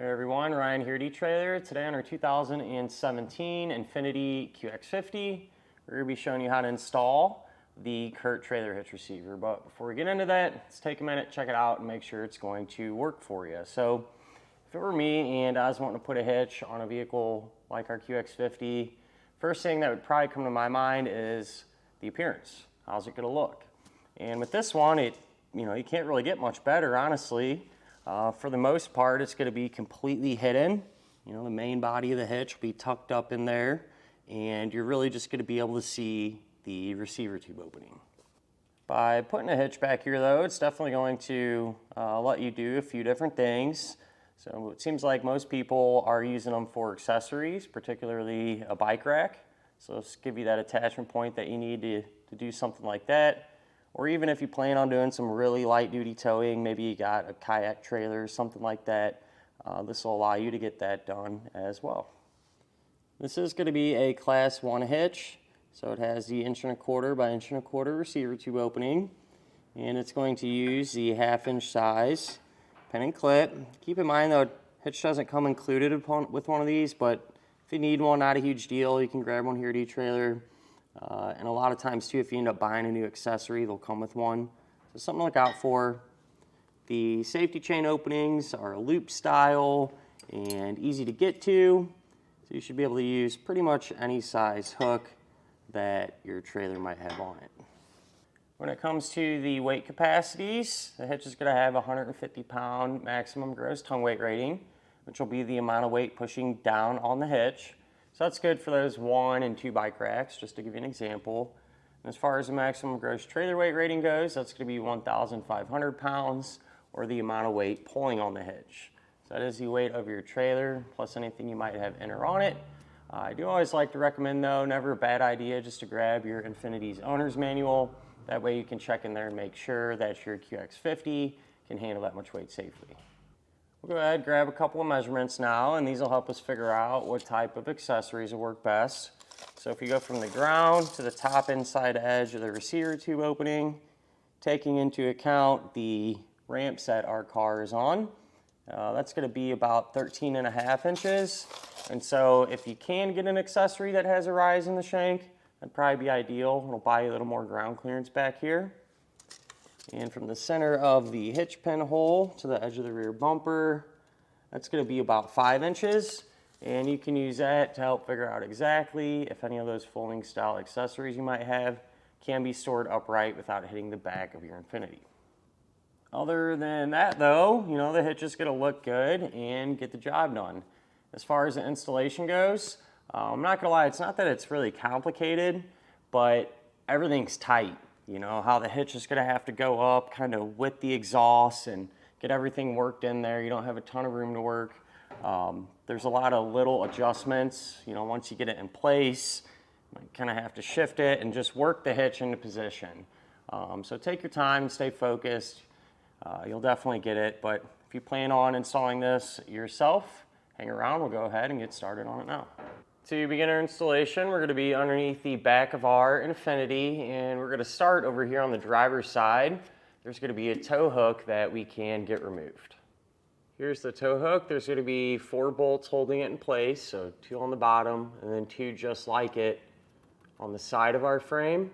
Hey everyone, Ryan here at eTrailer. Today on our 2017 Infiniti Q50, we're going to be showing you how to install the CURT Trailer Hitch receiver. But before we get into that, let's take a minute, check it out, and make sure it's going to work for you. So if it were me and I was wanting to put a hitch on a vehicle like our QX50, first thing that would probably come to my mind is the appearance. How's it going to look? And with this one, you can't really get much better, honestly. For the most part, it's going to be completely hidden. The main body of the hitch will be tucked up in there, and you're really just going to be able to see the receiver tube opening. By putting a hitch back here, though, it's definitely going to let you do a few different things. So it seems like most people are using them for accessories, particularly a bike rack. So let's give you that attachment point that you need to do something like that. Or even if you plan on doing some really light duty towing, maybe you got a kayak trailer or something like that, this will allow you to get that done as well. This is going to be a class 1 hitch, so it has the 1¼ by 1¼ receiver tube opening, and it's going to use the 1/2 inch size pin and clip. Keep in mind though, hitch doesn't come included with one of these, but if you need one, not a huge deal. You can grab one here at eTrailer. And a lot of times too, if you end up buying a new accessory, they'll come with one. So something to look out for. The safety chain openings are loop style and easy to get to. So you should be able to use pretty much any size hook that your trailer might have on it. When it comes to the weight capacities, the hitch is going to have a 150-pound maximum gross tongue weight rating, which will be the amount of weight pushing down on the hitch. So that's good for those 1 and 2 bike racks, just to give you an example. And as far as the maximum gross trailer weight rating goes, that's going to be 1,500 pounds, or the amount of weight pulling on the hitch. So that is the weight of your trailer, plus anything you might have in or on it. I do always like to recommend, though, never a bad idea just to grab your Infiniti's owner's manual. That way you can check in there and make sure that your QX50 can handle that much weight safely. We'll go ahead and grab a couple of measurements now, and these will help us figure out what type of accessories will work best. So if you go from the ground to the top inside edge of the receiver tube opening, taking into account the ramps that our car is on, that's going to be about 13.5 inches. And so if you can get an accessory that has a rise in the shank, that'd probably be ideal. It'll buy you a little more ground clearance back here. And from the center of the hitch pin hole to the edge of the rear bumper, that's going to be about 5 inches. And you can use that to help figure out exactly if any of those folding style accessories you might have can be stored upright without hitting the back of your Infiniti. Other than that though, the hitch is going to look good and get the job done. As far as the installation goes, I'm not going to lie, it's not that it's really complicated, but everything's tight. How the hitch is going to have to go up kind of with the exhaust and get everything worked in there. You don't have a ton of room to work. There's a lot of little adjustments. Once you get it in place, you kind of have to shift it and just work the hitch into position. So take your time and stay focused. You'll definitely get it. But if you plan on installing this yourself, hang around. We'll go ahead and get started on it now. To begin our installation, we're going to be underneath the back of our Infiniti, and we're going to start over here on the driver's side. There's going to be a tow hook that we can get removed. Here's the tow hook. There's going to be 4 bolts holding it in place, so 2 on the bottom and then 2 just like it on the side of our frame.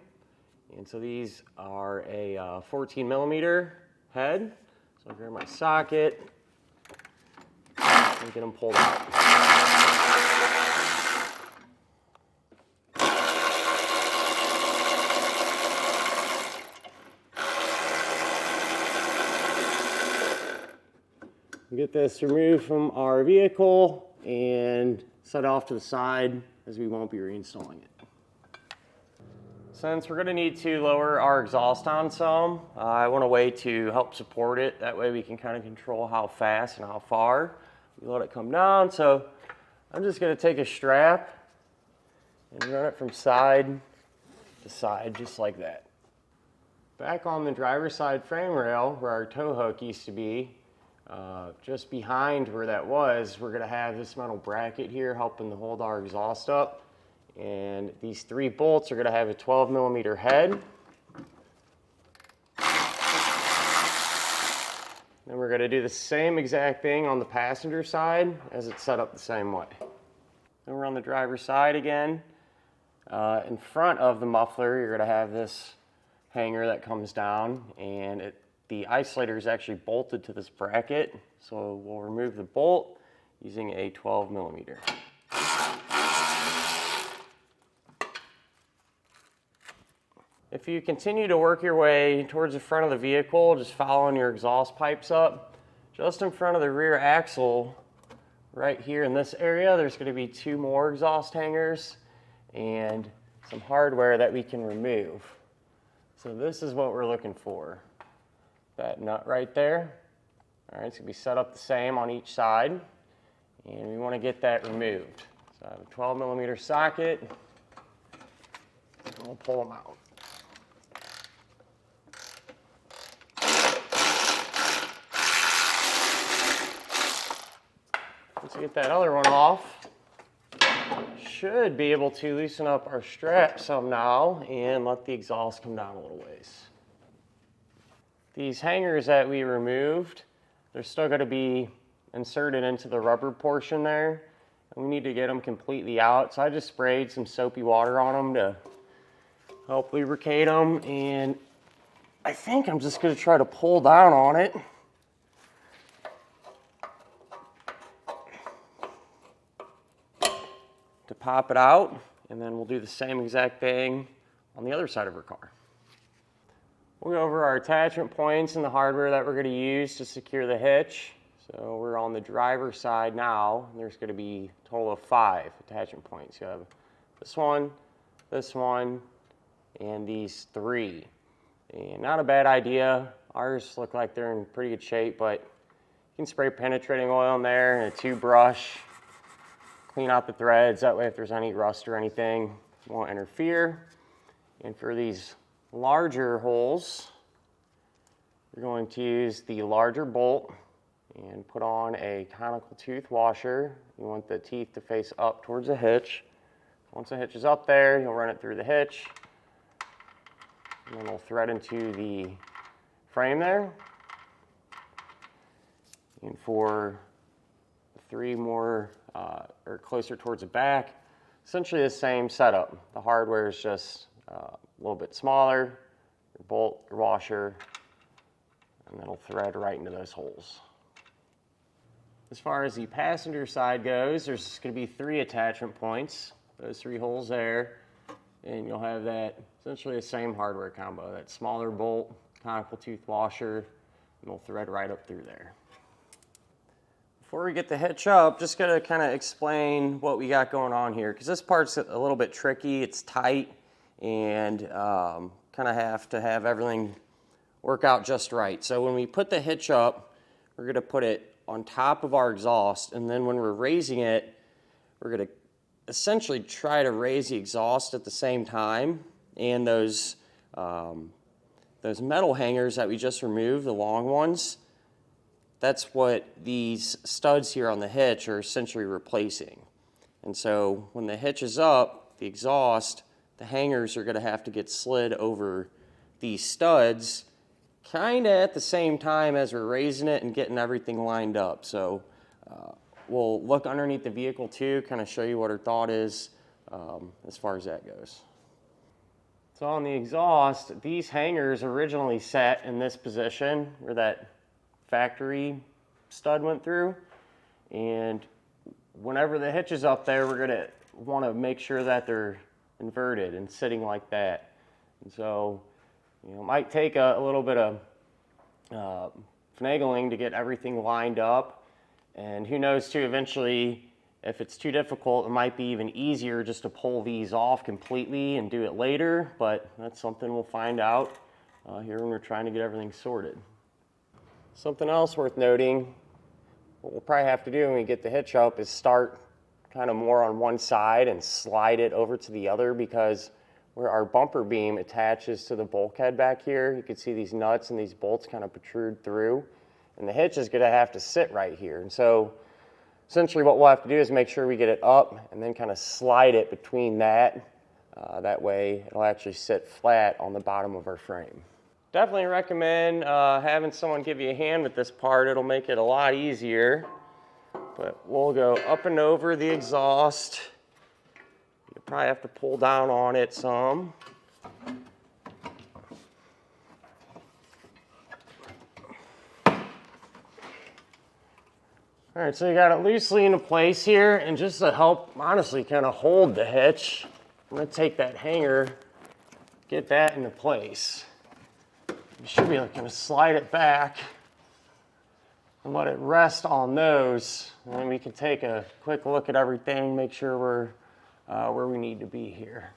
And so these are a 14 millimeter head. So I'll grab my socket and get them pulled out. Get this removed from our vehicle and set off to the side, as we won't be reinstalling it. Since we're going to need to lower our exhaust down some, I want a way to help support it. That way we can kind of control how fast and how far we let it come down. So I'm just going to take a strap and run it from side to side, just like that. Back on the driver's side frame rail, where our tow hook used to be, just behind where that was, we're going to have this metal bracket here helping to hold our exhaust up. And these 3 bolts are going to have a 12 millimeter head. Then we're going to do the same exact thing on the passenger side as it's set up the same way. Then we're on the driver's side again. In front of the muffler, you're going to have this hanger that comes down, and the isolator is actually bolted to this bracket. So we'll remove the bolt using a 12 millimeter. If you continue to work your way towards the front of the vehicle, just following your exhaust pipes up, just in front of the rear axle, right here in this area, there's going to be 2 more exhaust hangers and some hardware that we can remove. So this is what we're looking for. That nut right there. All right, it's going to be set up the same on each side, and we want to get that removed. So I have a 12 millimeter socket, and we'll pull them out. Once we get that other one off, should be able to loosen up our strap some now and let the exhaust come down a little ways. These hangers that we removed, they're still going to be inserted into the rubber portion there, and we need to get them completely out. So I just sprayed some soapy water on them to help lubricate them, and I think I'm just going to try to pull down on it. To pop it out, and then we'll do the same exact thing on the other side of our car. We'll go over our attachment points and the hardware that we're going to use to secure the hitch. So we're on the driver's side now, and there's going to be a total of 5 attachment points. You have this one, and these 3. And not a bad idea. Ours look like they're in pretty good shape, but you can spray penetrating oil in there and a 2-brush. Clean out the threads, that way if there's any rust or anything, it won't interfere. And for these larger holes, you're going to use the larger bolt and put on a conical tooth washer. You want the teeth to face up towards the hitch. Once the hitch is up there, you'll run it through the hitch, and then we'll thread into the frame there. And for 3 more or closer towards the back, essentially the same setup. The hardware is just a little bit smaller, your bolt, your washer, and then it'll thread right into those holes. As far as the passenger side goes, there's going to be 3 attachment points, those 3 holes there, and you'll have that essentially the same hardware combo, that smaller bolt, conical tooth washer, and it'll thread right up through there. Before we get the hitch up, just going to kind of explain what we got going on here, because this part's a little bit tricky. It's tight, and kind of have to have everything work out just right. So when we put the hitch up, we're going to put it on top of our exhaust, and then when we're raising it, we're going to essentially try to raise the exhaust at the same time, and those metal hangers that we just removed, the long ones, that's what these studs here on the hitch are essentially replacing. And so when the hitch is up, the exhaust, the hangers are going to have to get slid over these studs kind of at the same time as we're raising it and getting everything lined up. So we'll look underneath the vehicle too, kind of show you what our thought is as far as that goes. So on the exhaust, these hangers originally sat in this position where that factory stud went through, and whenever the hitch is up there, we're going to want to make sure that they're inverted and sitting like that. And so, it might take a little bit of finagling to get everything lined up, and who knows too, eventually if it's too difficult, it might be even easier just to pull these off completely and do it later, but that's something we'll find out here when we're trying to get everything sorted. Something else worth noting, what we'll probably have to do when we get the hitch up is start kind of more on one side and slide it over to the other, because where our bumper beam attaches to the bulkhead back here, you can see these nuts and these bolts kind of protrude through, and the hitch is going to have to sit right here. And so essentially what we'll have to do is make sure we get it up and then kind of slide it between that. That way it'll actually sit flat on the bottom of our frame. Definitely recommend having someone give you a hand with this part. It'll make it a lot easier. But we'll go up and over the exhaust. You'll probably have to pull down on it some. All right, so you got it loosely into place here, and just to help, honestly, kind of hold the hitch, I'm gonna take that hanger, get that into place. You should be looking to slide it back and let it rest on those, and then we can take a quick look at everything, make sure we're where we need to be here.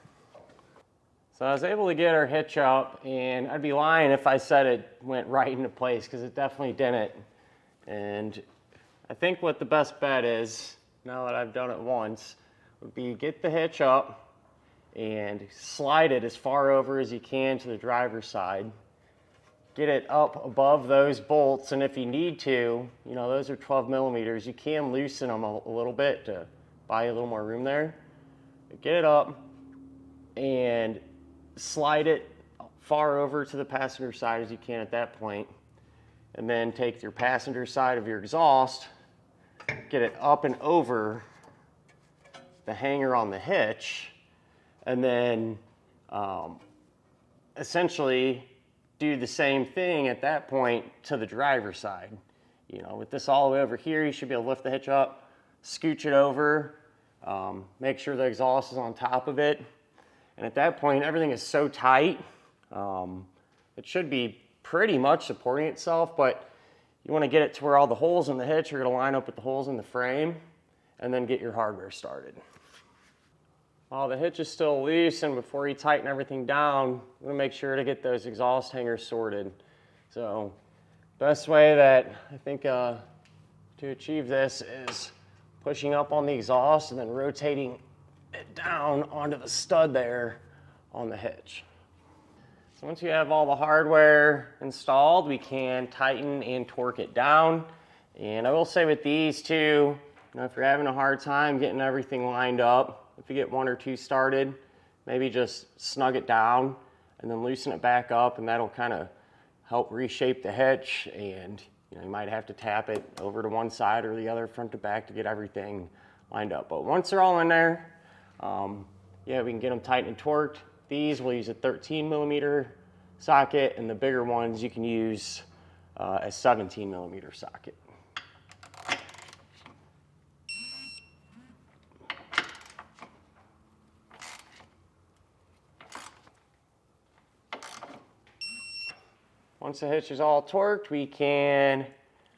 So I was able to get our hitch up, and I'd be lying if I said it went right into place, because it definitely didn't. And I think what the best bet is, now that I've done it once, would be get the hitch up and slide it as far over as you can to the driver's side. Get it up above those bolts, and if you need to, you know, those are 12 millimeters, you can loosen them a little bit to buy you a little more room there. But get it up and slide it far over to the passenger side as you can at that point, and then take your passenger side of your exhaust, get it up and over the hanger on the hitch, and then essentially do the same thing at that point to the driver's side. You know, with this all the way over here, you should be able to lift the hitch up, scooch it over, make sure the exhaust is on top of it. And at that point, everything is so tight, it should be pretty much supporting itself, but you want to get it to where all the holes in the hitch are going to line up with the holes in the frame, and then get your hardware started. While the hitch is still loose, and before you tighten everything down, I'm going to make sure to get those exhaust hangers sorted. So best way that I think to achieve this is pushing up on the exhaust and then rotating it down onto the stud there on the hitch. So once you have all the hardware installed, we can tighten and torque it down. And I will say with these too, you know, if you're having a hard time getting everything lined up, if you get one or two started, maybe just snug it down and then loosen it back up, and that'll kind of help reshape the hitch. And you know, you might have to tap it over to one side or the other, front to back, to get everything lined up. But once they're all in there, yeah, we can get them tight and torqued. These, we'll use a 13 millimeter socket, and the bigger ones you can use a 17 millimeter socket. Once the hitch is all torqued, we can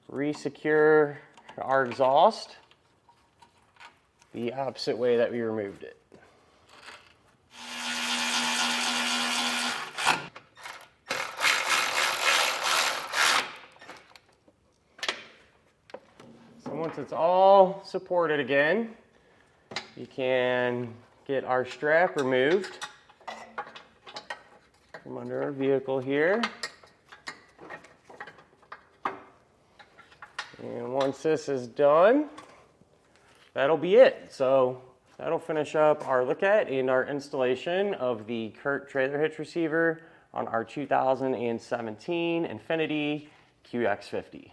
re-secure our exhaust the opposite way that we removed it. So once it's all supported again, you can get our strap removed from under our vehicle here. And once this is done, that'll be it. So that'll finish up our look at and our installation of the CURT Trailer Hitch receiver on our 2017 Infiniti QX50.